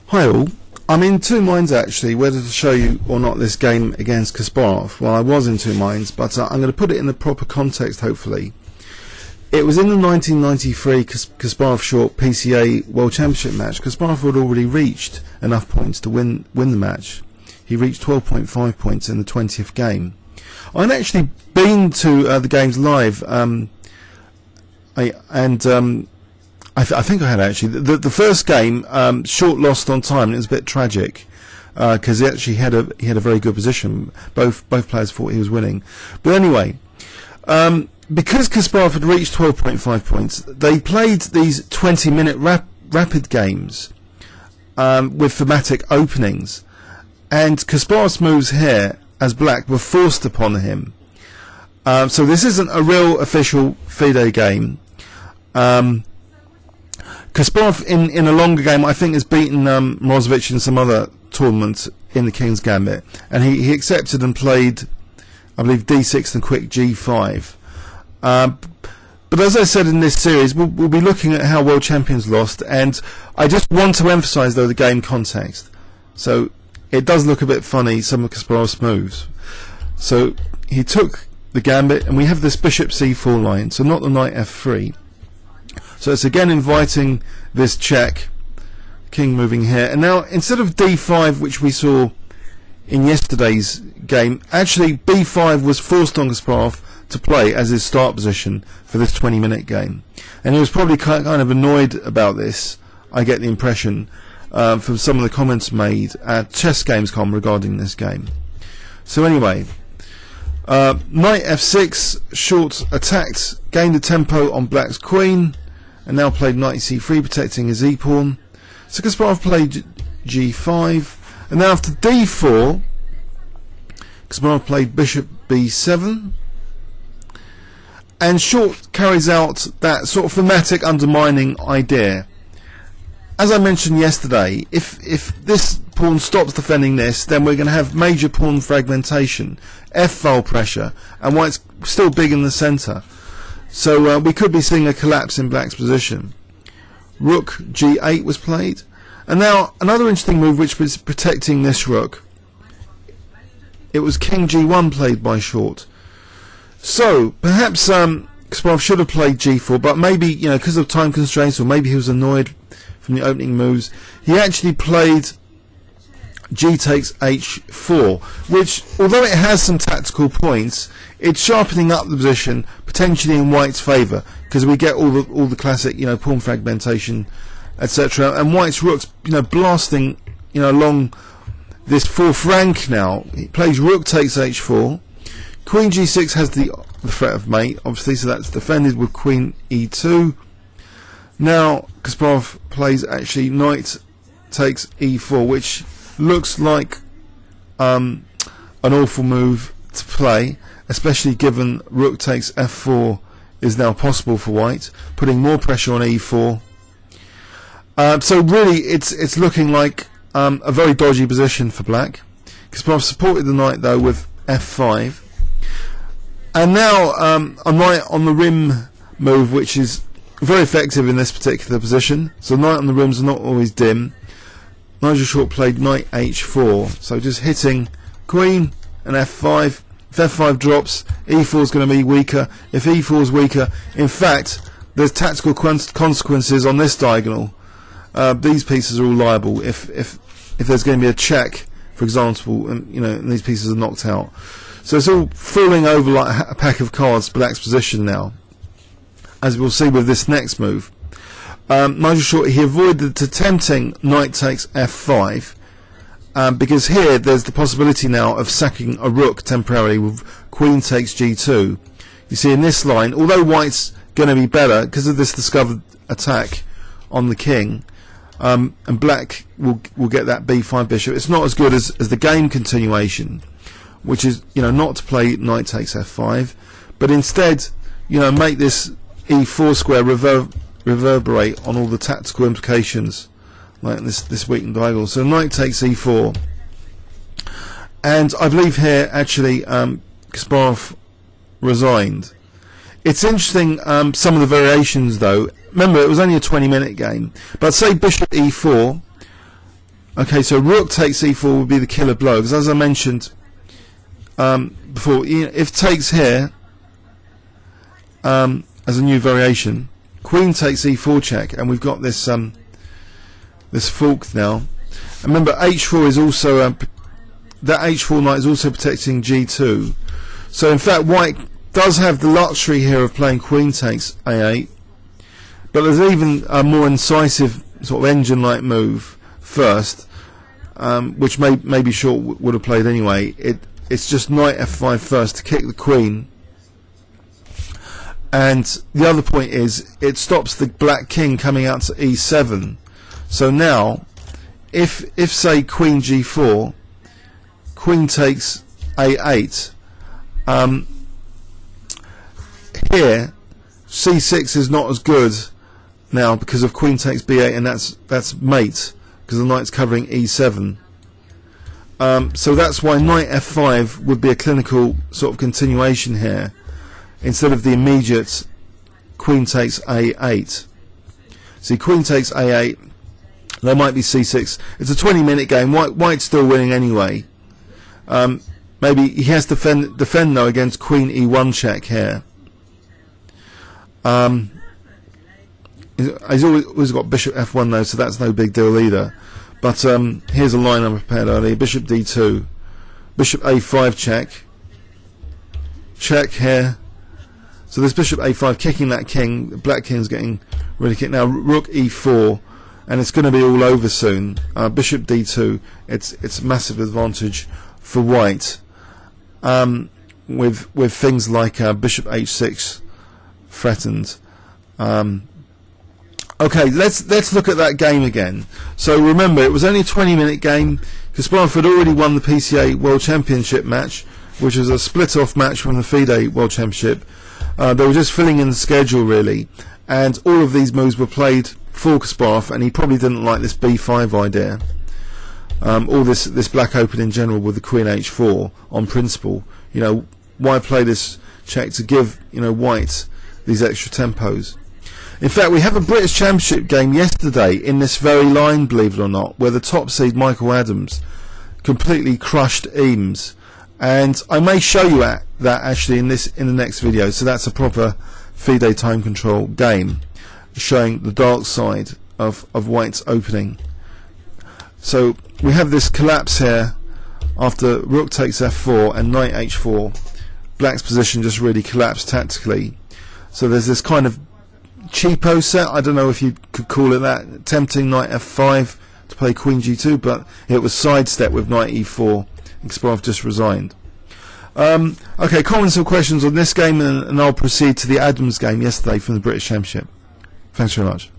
Hi all. I'm in two minds actually whether to show you or not this game against Kasparov. Well, I was in two minds, but I'm going to put it in the proper context hopefully. It was in the 1993 Kasparov short PCA World Championship match. Kasparov had already reached enough points to win the match. He reached 12.5 points in the 20th game. I'd actually been to the games live, I think I had actually. The first game, Short lost on time, and it was a bit tragic because he actually had a very good position. Both players thought he was winning, but anyway, because Kasparov had reached 12.5 points, they played these 20-minute rapid games with thematic openings, and Kasparov's moves here as black were forced upon him. So this isn't a real official FIDE game. Kasparov in a longer game I think has beaten Morozovic in some other tournament in the Kings Gambit, and he accepted and played I believe d6 and quick g5, but as I said in this series we'll be looking at how world champions lost, and I just want to emphasize though the game context. So it does look a bit funny, some of Kasparov's moves. So he took the gambit and we have this bishop c4 line, so not the knight f3. So it's again inviting this check, king moving here, and now instead of d5 which we saw in yesterday's game, actually b5 was forced on Kasparov to play as his start position for this 20-minute game, and he was probably kind of annoyed about this, I get the impression, from some of the comments made at ChessGames.com regarding this game. So anyway, knight f6, Short attacked, gained the tempo on black's queen, and now played knight c3 protecting his e-pawn. So Kasparov played g5, and now after d4 Kasparov played bishop b7, and Short carries out that sort of thematic undermining idea. As I mentioned yesterday, if this pawn stops defending this, then we're going to have major pawn fragmentation, f-file pressure, and white's still big in the centre. So we could be seeing a collapse in black's position. Rook g8 was played, and now another interesting move which was protecting this rook. It was king g1 played by Short. So perhaps Kasparov should have played g4, but maybe, you know, because of time constraints, or maybe he was annoyed from the opening moves, he actually played g takes h4, which, although it has some tactical points, it's sharpening up the position potentially in white's favour, because we get all the classic, you know, pawn fragmentation, etc. And white's rook's, you know, blasting, you know, along this fourth rank now. He plays rook takes h4, queen g6 has the threat of mate, obviously, so that's defended with queen e2. Now Kasparov plays actually knight takes e4, which looks like an awful move to play, especially given rook takes f4 is now possible for white, putting more pressure on e4. So really it's looking like a very dodgy position for black. Kasparov supported the knight though with f5, and now a knight on the rim move, which is very effective in this particular position. So knight on the rims are not always dim. Nigel Short played knight h4, so just hitting queen and f5. If f5 drops, e4 is going to be weaker. If e4 is weaker, in fact, there's tactical consequences on this diagonal. These pieces are all liable if there's going to be a check, for example, and you know, and these pieces are knocked out. So it's all falling over like a pack of cards, black's position now, as we'll see with this next move. Nigel Short, he avoided the tempting knight takes f5, because here there's the possibility now of sacking a rook temporarily with queen takes g2. You see in this line, although white's going to be better because of this discovered attack on the king, and black will get that b5 bishop, it's not as good as the game continuation, which is, you know, not to play knight takes f5, but instead, you know, make this e4 square reverberate on all the tactical implications, like this weakened diagonal. So knight takes e4, and I believe here actually Kasparov resigned. It's interesting, some of the variations though. Remember, it was only a 20-minute game, but say bishop e4, Okay, so rook takes e4 would be the killer blow, because as I mentioned before, if takes here as a new variation, queen takes e4 check, and we've got this this fork now. And remember, h4 is also that h4 knight is also protecting g2. So in fact, white does have the luxury here of playing queen takes a8, but there's even a more incisive sort of engine-like move first, which maybe short would have played anyway. It's just knight f5 first to kick the queen. And the other point is it stops the black king coming out to e7. So now, if say queen g4, queen takes a8, here c6 is not as good now because of queen takes b8, and that's mate because the knight's covering e7. So that's why knight f5 would be a clinical sort of continuation here, instead of the immediate queen takes a8. See, queen takes a8, there might be c6. It's a 20-minute game. White's still winning anyway. Maybe he has to defend though against queen e1 check here. He's always got bishop f1 though, so that's no big deal either. But here's a line I prepared earlier: bishop d2, bishop a5 check, check here. So this bishop a5 kicking that king. The black king's getting really kicked now. Rook e4, and it's going to be all over soon. Bishop d2. It's a massive advantage for white, with things like bishop h6 threatened. Okay, let's look at that game again. So remember, it was only a 20-minute game. Kasparov had already won the PCA World Championship match, which was a split-off match from the FIDE World Championship. They were just filling in the schedule really, and all of these moves were played for Kasparov, and he probably didn't like this b5 idea, or this black open in general with the queen h4 on principle. You know, why play this check to give white these extra tempos? In fact, we have a British Championship game yesterday in this very line, believe it or not, where the top seed Michael Adams completely crushed Eames, and I may show you that actually in the next video. So that's a proper FIDE time control game, showing the dark side of white's opening. So we have this collapse here after rook takes f4 and knight h4. Black's position just really collapsed tactically. So there's this kind of cheapo set, I don't know if you could call it that, tempting knight f5 to play queen g2, but it was sidestepped with knight e4, and Kasparov just resigned. Okay, comments or questions on this game, and I'll proceed to the Adams game yesterday from the British Championship. Thanks very much.